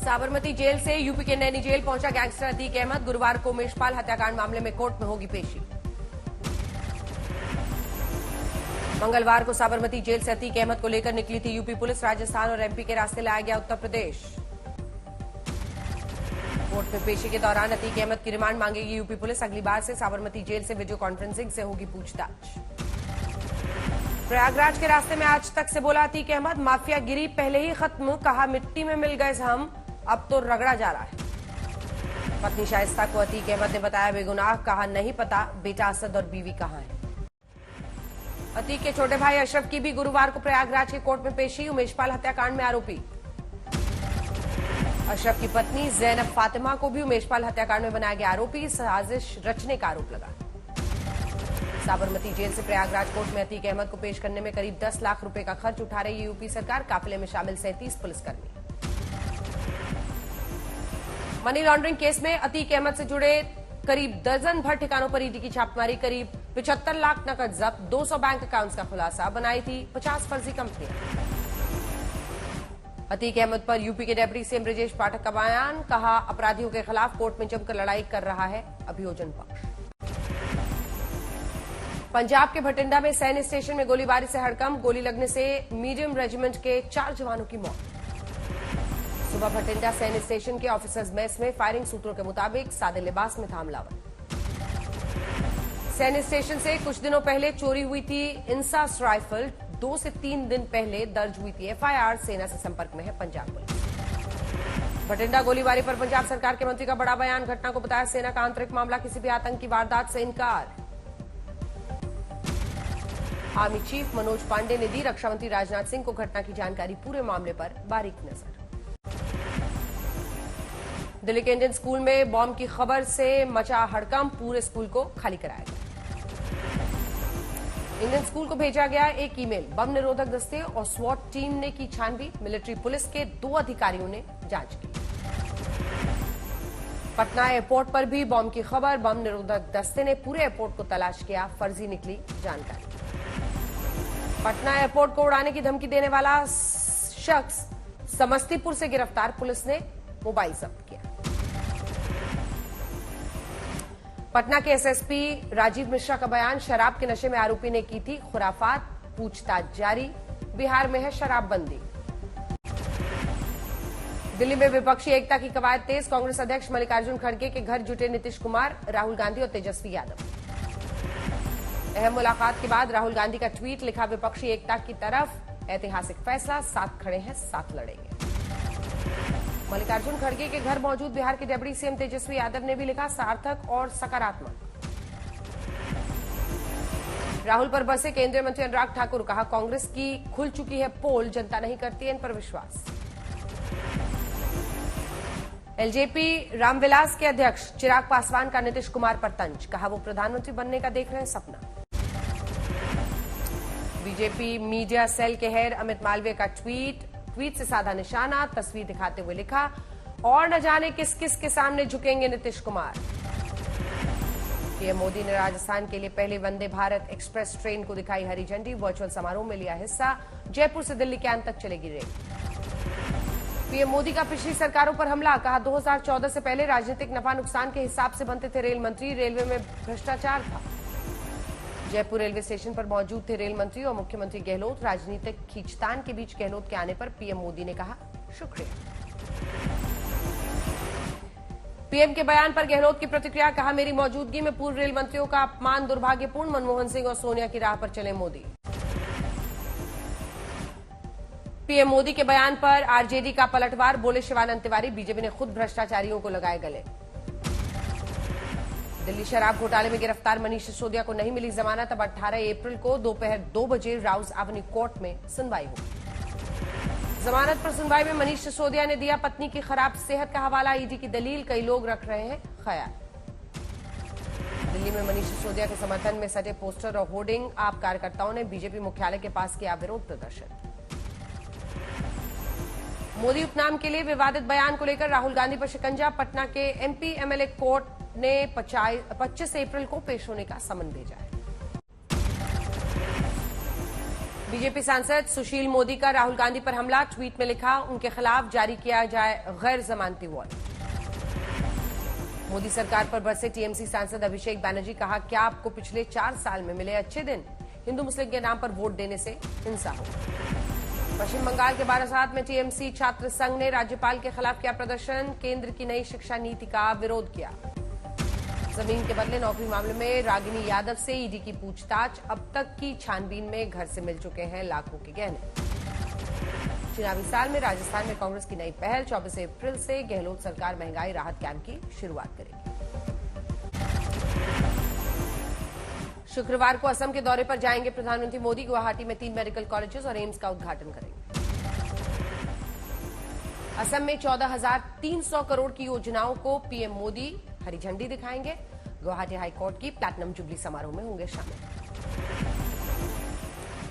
Sabarmati jail से UP के Naini jail पहुंचा गैंगस्टर अतीक अहमद। गुरुवार को उमेशपाल हत्याकांड मामले में कोर्ट में होगी पेशी। मंगलवार को साबरमती जेल से अतीक अहमद को लेकर निकली थी यूपी पुलिस। राजस्थान और एमपी के रास्ते लाया गया उत्तर प्रदेश। कोर्ट में पेशी के दौरान अतीक अहमद की रिमांड मांगेगी यूपी पुलिस। अगली बार से साबरमती जेल से वीडियो कॉन्फ्रेंसिंग से होगी पूछताछ। प्रयागराज के रास्ते में आज तक से बोला अतीक अहमद, माफियागिरी पहले ही खत्म, कहा मिट्टी में मिल गए हम, अब तो रगड़ा जा रहा है। पत्नी शाइस्ता को अतीक अहमद ने बताया बेगुनाह, कहा नहीं पता बेटा असद और बीवी कहां है। अतीक के छोटे भाई अशरफ की भी गुरुवार को प्रयागराज के कोर्ट में पेशी। उमेशपाल हत्याकांड में आरोपी अशरफ की पत्नी जैनब फातिमा को भी उमेशपाल हत्याकांड में बनाया गया आरोपी। साजिश रचने का आरोप लगा। साबरमती जेल से प्रयागराज कोर्ट में अतीक अहमद को पेश करने में करीब 10 लाख रुपए का खर्च उठा रही है यूपी सरकार। काफिले में शामिल 37 पुलिसकर्मी। मनी लॉन्ड्रिंग केस में अतीक अहमद से जुड़े करीब दर्जन भर ठिकानों पर ईडी की छापेमारी। करीब 75 लाख नकद जब्त, 200 बैंक अकाउंट्स का खुलासा, बनाई थी 50 फर्जी कंपनियां। अतीक अहमद पर यूपी के डेप्यूटी सीएम ब्रजेश पाठक का बयान, कहा अपराधियों के खिलाफ कोर्ट में जमकर लड़ाई कर रहा है अभियोजन पक्ष। पंजाब के भटिंडा में सैन्य स्टेशन में गोलीबारी से हड़कंप। गोली लगने से मीडियम रेजिमेंट के 4 जवानों की मौत। सुबह भटिंडा सैन्य स्टेशन के ऑफिसर्स मेस में फायरिंग। सूत्रों के मुताबिक सादे लिबास में था हमलावर। सैन्य स्टेशन से कुछ दिनों पहले चोरी हुई थी इंसास राइफल। 2 से 3 दिन पहले दर्ज हुई थी एफआईआर। सेना से संपर्क में है पंजाब पुलिस। भटिंडा गोलीबारी पर पंजाब सरकार के मंत्री का बड़ा बयान। घटना को बताया सेना का आंतरिक मामला, किसी भी आतंकी वारदात से इनकार। आर्मी चीफ मनोज पांडे ने दी रक्षा मंत्री राजनाथ सिंह को घटना की जानकारी। पूरे मामले पर बारीक नजर। दिल्ली के इंडियन स्कूल में बॉम्ब की खबर से मचा हड़कंप। पूरे स्कूल को खाली कराया गया। इंडियन स्कूल को भेजा गया एक ईमेल। बम निरोधक दस्ते और स्वॉट टीम ने की छानबीन। मिलिट्री पुलिस के 2 अधिकारियों ने जांच की। पटना एयरपोर्ट पर भी बम की खबर। बम निरोधक दस्ते ने पूरे एयरपोर्ट को तलाश किया। फर्जी निकली जानकारी। पटना एयरपोर्ट को उड़ाने की धमकी देने वाला शख्स समस्तीपुर से गिरफ्तार। पुलिस ने मोबाइल जब्त किया। पटना के एसएसपी राजीव मिश्रा का बयान, शराब के नशे में आरोपी ने की थी खुराफात। पूछताछ जारी। बिहार में है शराबबंदी। दिल्ली में विपक्षी एकता की कवायद तेज। कांग्रेस अध्यक्ष मल्लिकार्जुन खड़गे के घर जुटे नीतीश कुमार, राहुल गांधी और तेजस्वी यादव। अहम मुलाकात के बाद राहुल गांधी का ट्वीट, लिखा विपक्षी एकता की तरफ ऐतिहासिक फैसला, साथ खड़े हैं साथ लड़ेंगे। मल्लिकार्जुन खड़गे के घर मौजूद बिहार के डिप्टी सीएम तेजस्वी यादव ने भी लिखा सार्थक और सकारात्मक। राहुल पर बसे केंद्रीय मंत्री अनुराग ठाकुर, कहा कांग्रेस की खुल चुकी है पोल, जनता नहीं करती है इन पर विश्वास। एलजेपी रामविलास के अध्यक्ष चिराग पासवान का नीतीश कुमार पर तंज, कहा वो प्रधानमंत्री बनने का देख रहे हैं सपना। बीजेपी मीडिया सेल के हेड अमित मालवीय का ट्वीट से साधा निशाना, तस्वीर दिखाते हुए लिखा और न जाने किस किस के सामने झुकेंगे नीतीश कुमार। पीएम मोदी ने राजस्थान के लिए पहले वंदे भारत एक्सप्रेस ट्रेन को दिखाई हरी झंडी। वर्चुअल समारोह में लिया हिस्सा। जयपुर से दिल्ली कैंट तक चलेगी रेल। पीएम मोदी का पिछली सरकारों पर हमला, कहा 2014 से पहले राजनीतिक नफा नुकसान के हिसाब से बनते थे रेल मंत्री। रेलवे में भ्रष्टाचार था। जयपुर रेलवे स्टेशन पर मौजूद थे रेल मंत्री और मुख्यमंत्री गहलोत। राजनीतिक खींचतान के बीच गहलोत के आने पर पीएम मोदी ने कहा शुक्रिया। पीएम के बयान पर गहलोत की प्रतिक्रिया, कहा मेरी मौजूदगी में पूर्व रेल मंत्रियों का अपमान दुर्भाग्यपूर्ण। मनमोहन सिंह और सोनिया की राह पर चले मोदी। पीएम मोदी के बयान पर आरजेडी का पलटवार, बोले शिवानंद तिवारी, बीजेपी ने खुद भ्रष्टाचारियों को लगाए गले। दिल्ली शराब घोटाले में गिरफ्तार मनीष सिसोदिया को नहीं मिली जमानत। अब 18 अप्रैल को दोपहर 2 बजे राउज एवेन्यू कोर्ट में सुनवाई होगी। जमानत पर सुनवाई में मनीष सिसोदिया ने दिया पत्नी की खराब सेहत का हवाला। ईडी की दलील, कई लोग रख रहे हैं ख्याल। दिल्ली में मनीष सिसोदिया के समर्थन में सटे पोस्टर और होर्डिंग। आप कार्यकर्ताओं ने बीजेपी मुख्यालय के पास किया विरोध प्रदर्शन। मोदी उपनाम के लिए विवादित बयान को लेकर राहुल गांधी पर शिकंजा। पटना के एमपी एमएलए कोर्ट ने 25 अप्रैल को पेश होने का समन भेजा है। बीजेपी सांसद सुशील मोदी का राहुल गांधी पर हमला, ट्वीट में लिखा उनके खिलाफ जारी किया जाए गैर जमानती वारंट। मोदी सरकार पर बरसे टीएमसी सांसद अभिषेक बैनर्जी, कहा क्या आपको पिछले 4 साल में मिले अच्छे दिन? हिंदू मुस्लिम के नाम पर वोट देने से हिंसा हो। पश्चिम बंगाल के बारासात में टीएमसी छात्र संघ ने राज्यपाल के खिलाफ किया प्रदर्शन, केंद्र की नई शिक्षा नीति का विरोध किया। जमीन के बदले नौकरी मामले में रागिनी यादव से ईडी की पूछताछ, अब तक की छानबीन में घर से मिल चुके हैं लाखों के गहने। चुनावी साल में राजस्थान में कांग्रेस की नई पहल, 24 अप्रैल से गहलोत सरकार महंगाई राहत कैंप की शुरुआत करेगी। शुक्रवार को असम के दौरे पर जाएंगे प्रधानमंत्री मोदी, गुवाहाटी में 3 मेडिकल कॉलेजेस और एम्स का उद्घाटन करेंगे। असम में 14,300 करोड़ की योजनाओं को पीएम मोदी हरी झंडी दिखाएंगे। गुवाहाटी हाईकोर्ट की प्लैटिनम जुबली समारोह में होंगे शामिल।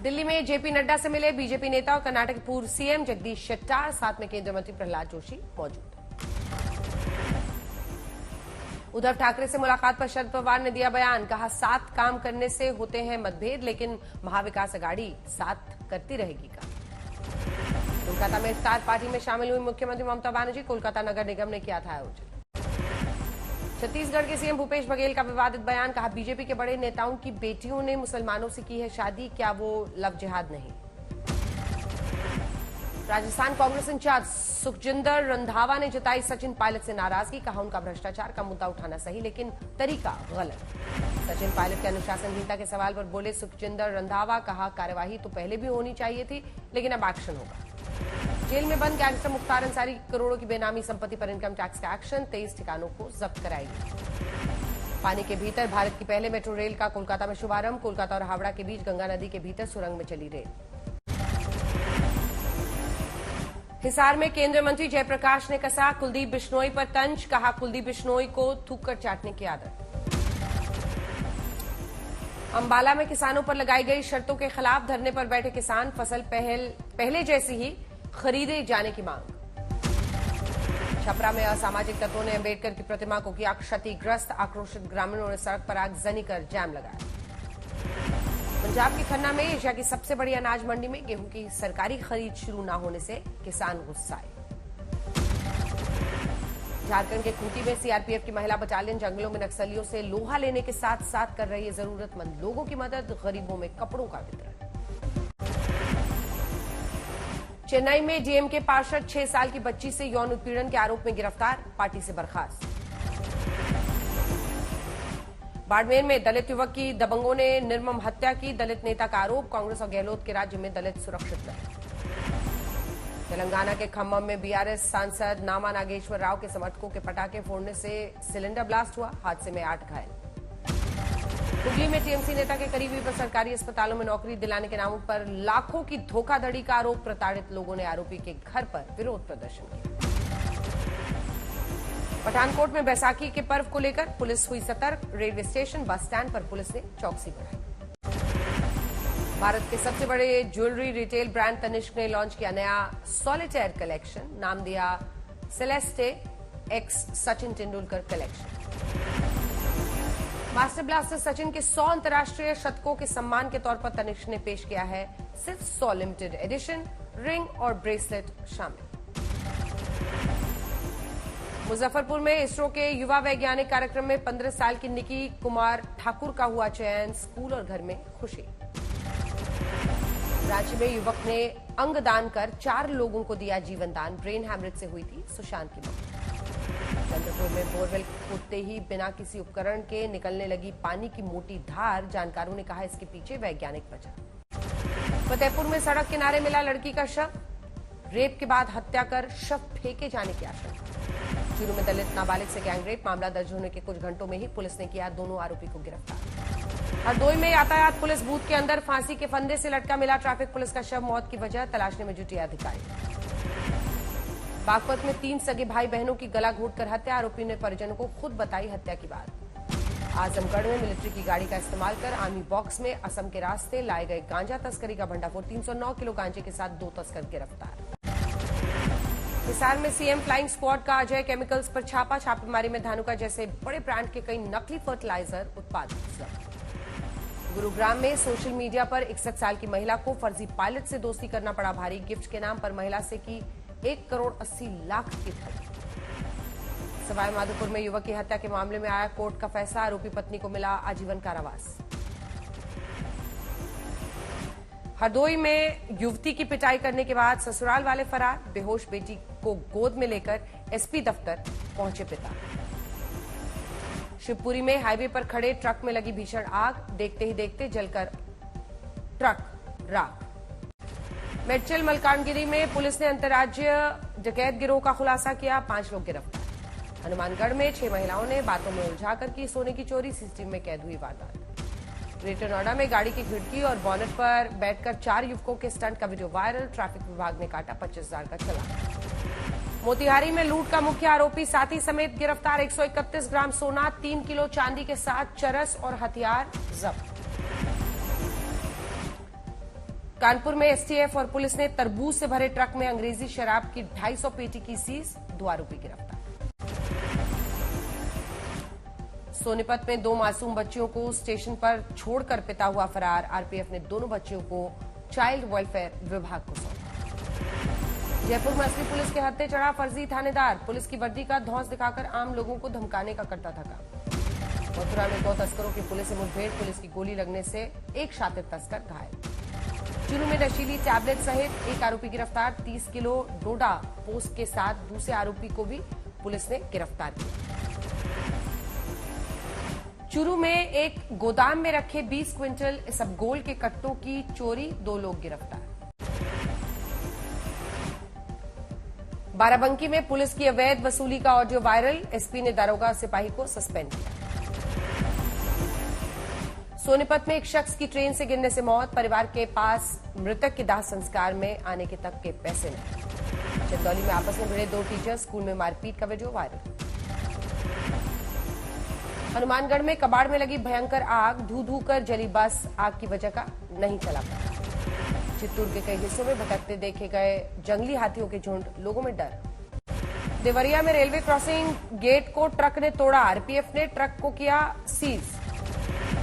दिल्ली में जेपी नड्डा से मिले बीजेपी नेता और कर्नाटक के पूर्व सीएम जगदीश शेट्टार, साथ में केंद्रीय मंत्री प्रहलाद जोशी मौजूद। उद्धव ठाकरे से मुलाकात पर शरद पवार ने दिया बयान, कहा साथ काम करने से होते हैं मतभेद, लेकिन महाविकास अघाड़ी साथ करती रहेगी काम। कोलकाता में इफ्तार पार्टी में शामिल हुई मुख्यमंत्री ममता बनर्जी, कोलकाता नगर निगम ने किया था आयोजन। छत्तीसगढ़ के सीएम भूपेश बघेल का विवादित बयान, कहा बीजेपी के बड़े नेताओं की बेटियों ने मुसलमानों से की है शादी, क्या वो लव जिहाद नहीं? राजस्थान कांग्रेस इंचार्ज सुखजिंदर रंधावा ने जताई सचिन पायलट से नाराजगी, कहा उनका भ्रष्टाचार का मुद्दा उठाना सही लेकिन तरीका गलत। सचिन पायलट के अनुशासनहीनता के सवाल पर बोले सुखजिंदर रंधावा, कहा कार्यवाही तो पहले भी होनी चाहिए थी लेकिन अब एक्शन होगा। जेल में बंद गैंगस्टर मुख्तार अंसारी करोड़ों की बेनामी संपत्ति पर इनकम टैक्स का एक्शन, 23 ठिकानों को जब्त कराएगी। पानी के भीतर भारत की पहले मेट्रो रेल का कोलकाता में शुभारंभ, कोलकाता और हावड़ा के बीच गंगा नदी के भीतर सुरंग में चली रेल। हिसार में केंद्रीय मंत्री जयप्रकाश ने कसा कुलदीप बिश्नोई पर तंज, कहा कुलदीप बिश्नोई को थूककर चाटने की आदत। अंबाला में किसानों पर लगाई गई शर्तों के खिलाफ धरने पर बैठे किसान, फसल पहले जैसी ही खरीदे जाने की मांग। छपरा में असामाजिक तत्वों ने अंबेडकर की प्रतिमा को किया क्षतिग्रस्त, आक्रोशित ग्रामीणों ने सड़क पर आगजनी कर जाम लगाया। पंजाब के खन्ना में एशिया की सबसे बड़ी अनाज मंडी में गेहूं की सरकारी खरीद शुरू न होने से किसान गुस्साए। झारखंड के खूंटी में सीआरपीएफ की महिला बटालियन जंगलों में नक्सलियों से लोहा लेने के साथ साथ कर रही है जरूरतमंद लोगों की मदद, गरीबों में कपड़ों का वितरण। चेन्नई में डीएमके पार्षद 6 साल की बच्ची से यौन उत्पीड़न के आरोप में गिरफ्तार, पार्टी से बर्खास्त। बाड़मेर में दलित युवक की दबंगों ने निर्मम हत्या की, दलित नेता का आरोप, कांग्रेस और गहलोत के राज्य में दलित सुरक्षित नहीं। तेलंगाना के खम्मम में बीआरएस सांसद नामा नागेश्वर राव के समर्थकों के पटाखे फोड़ने से सिलेंडर ब्लास्ट हुआ, हादसे में 8 घायल। हुगली में टीएमसी नेता के करीबी पर सरकारी अस्पतालों में नौकरी दिलाने के नाम पर लाखों की धोखाधड़ी का आरोप, प्रताड़ित लोगों ने आरोपी के घर पर विरोध प्रदर्शन किया। पठानकोट में बैसाखी के पर्व को लेकर पुलिस हुई सतर्क, रेलवे स्टेशन बस स्टैंड पर पुलिस ने चौकसी बढ़ाई। भारत के सबसे बड़े ज्वेलरी रिटेल ब्रांड तनिष्क ने लॉन्च किया नया सॉलिटेयर कलेक्शन, नाम दिया Celeste x Sachin Tendulkar collection. Master blaster Sachin के 100 अंतर्राष्ट्रीय शतकों के सम्मान के तौर पर तनिष्क ने पेश किया है सिर्फ 100 लिमिटेड एडिशन, रिंग और ब्रेसलेट शामिल। मुजफ्फरपुर में इसरो के युवा वैज्ञानिक कार्यक्रम में 15 साल की निकी कुमार ठाकुर का हुआ चयन, स्कूल और घर में खुशी। रांची में युवक ने अंग दान कर 4 लोगों को दिया जीवन दान, ब्रेन हैमरेज से हुई थी सुशांत की मौत। चंद्रपुर में बोरवेल खोदते ही बिना किसी उपकरण के निकलने लगी पानी की मोटी धार, जानकारों ने कहा इसके पीछे वैज्ञानिक वजह। फतेहपुर में सड़क किनारे मिला लड़की का शव, रेप के बाद हत्या कर शव फेंके जाने की आशंका। चूरू में दलित नाबालिग से गैंगरेप, मामला दर्ज होने के कुछ घंटों में ही पुलिस ने किया दोनों आरोपी को गिरफ्तार। हरदोई में यातायात पुलिस बूथ के अंदर फांसी के फंदे से लटका मिला ट्रैफिक पुलिस का शव, मौत की वजह तलाशने में जुटे अधिकारी। बागपत में 3 सगे भाई बहनों की गला घोंटकर हत्या, आरोपी ने परिजनों को खुद बताई हत्या की बात। आजमगढ़ में मिलिट्री की गाड़ी का इस्तेमाल कर आर्मी बॉक्स में असम के रास्ते लाए गए गांजा तस्करी का भंडाफोड़, 309 किलो गांजे के साथ 2 तस्कर गिरफ्तार। हिसार में सीएम फ्लाइंग स्क्वाड का अजय केमिकल्स पर छापा, छापेमारी में धानुका जैसे बड़े ब्रांड के कई नकली फर्टिलाइजर उत्पाद जब्त। गुरुग्राम में सोशल मीडिया पर 61 साल की महिला को फर्जी पायलट से दोस्ती करना पड़ा भारी। गिफ्ट के नाम पर महिला से की 1 करोड़ 80 लाख की ठगी। सवाई माधोपुर में युवक की हत्या के मामले में आया कोर्ट का फैसला। आरोपी पत्नी को मिला आजीवन कारावास। हरदोई में युवती की पिटाई करने के बाद ससुराल वाले फरार। बेहोश बेटी को गोद में लेकर एसपी दफ्तर पहुंचे पिता। शिवपुरी में हाईवे पर खड़े ट्रक में लगी भीषण आग। देखते ही देखते जलकर ट्रक राख। मेडचल मलकानगिरी में पुलिस ने अंतर्राज्यीय डकैत गिरोह का खुलासा किया। 5 लोग गिरफ्तार। हनुमानगढ़ में 6 महिलाओं ने बातों में उलझाकर की सोने की चोरी। सीसीटीवी में कैद हुई वारदात। ग्रेटर नोएडा में गाड़ी की खिड़की और बॉनेट पर बैठकर 4 युवकों के स्टंट का वीडियो वायरल। ट्रैफिक विभाग ने काटा 25,000 का चालान। मोतिहारी में लूट का मुख्य आरोपी साथी समेत गिरफ्तार। 131 ग्राम सोना, 3 किलो चांदी के साथ चरस और हथियार जब्त। कानपुर में एसटीएफ और पुलिस ने तरबूज से भरे ट्रक में अंग्रेजी शराब की 250 पेटी की सीज। 2 आरोपी गिरफ्तार। सोनीपत में 2 मासूम बच्चियों को स्टेशन पर छोड़कर पिता हुआ फरार। आरपीएफ ने दोनों बच्चियों को चाइल्ड वेलफेयर विभाग को सौंपा। जयपुर में असली पुलिस के हत्थे चढ़ा फर्जी थानेदार। पुलिस की वर्दी का धौंस दिखाकर आम लोगों को धमकाने का करता था काम। मथुरा में 2 तस्करों की पुलिस से मुठभेड़। पुलिस की गोली लगने से एक शातिर तस्कर घायल। चूरू में नशीली टैबलेट सहित 1 आरोपी गिरफ्तार। 30 किलो डोडा पोस्ट के साथ दूसरे आरोपी को भी पुलिस ने गिरफ्तार किया। चूरू में एक गोदाम में रखे 20 क्विंटल इसबगोल के कट्टों की चोरी। 2 लोग गिरफ्तार। बाराबंकी में पुलिस की अवैध वसूली का ऑडियो वायरल। एसपी ने दारोगा सिपाही को सस्पेंड किया। सोनीपत में एक शख्स की ट्रेन से गिरने से मौत। परिवार के पास मृतक के दाह संस्कार में आने के तक के पैसे नहीं। चंदौली में आपस में भिड़े 2 टीचर। स्कूल में मारपीट का वीडियो वायरल। हनुमानगढ़ में कबाड़ में लगी भयंकर आग। धू धू कर जली बस। आग की वजह का नहीं चला पता। चित्तौड़ के कई हिस्सों में भटकते देखे गए जंगली हाथियों के झुंड। लोगों में डर। देवरिया में रेलवे क्रॉसिंग गेट को ट्रक ने तोड़ा। आरपीएफ ने ट्रक को किया सीज।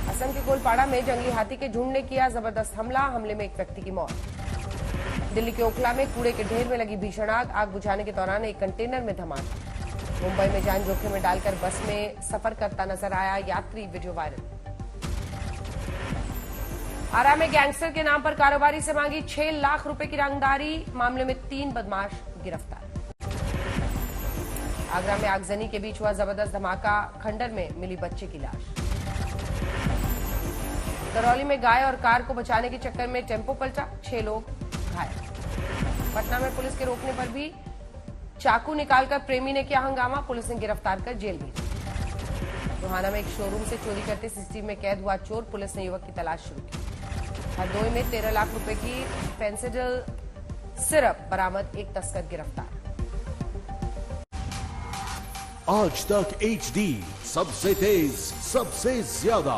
असम के गोलपाड़ा में जंगली हाथी के झुंड ने किया जबरदस्त हमला। हमले में एक व्यक्ति की मौत। दिल्ली के ओखला में कूड़े के ढेर में लगी भीषण आग। आग बुझाने के दौरान एक कंटेनर में धमाका। मुंबई में जान जोखिम में डालकर बस में सफर करता नजर आया यात्री। Video viral. आरा में गैंगस्टर के नाम पर कारोबारी से मांगी 6 लाख रुपए की रंगदारी। मामले में 3 बदमाश गिरफ्तार। आगरा में आगजनी के बीच हुआ जबरदस्त धमाका। खंडर में मिली बच्चे की लाश। करौली में गाय और कार को बचाने के चक्कर में टेम्पो पलटा। 6 लोग घायल। पटना में पुलिस के रोकने पर भी चाकू निकालकर प्रेमी ने किया हंगामा। पुलिस ने गिरफ्तार कर जेल भेजा। टोहाना में एक शोरूम से चोरी करते सीसीटीवी में कैद हुआ चोर। पुलिस ने युवक की तलाश शुरू की। हरदोई में 13 लाख रुपए की फेंसिडिल सिरप बरामद। एक तस्कर गिरफ्तार। आज तक HD सबसे तेज सबसे ज्यादा।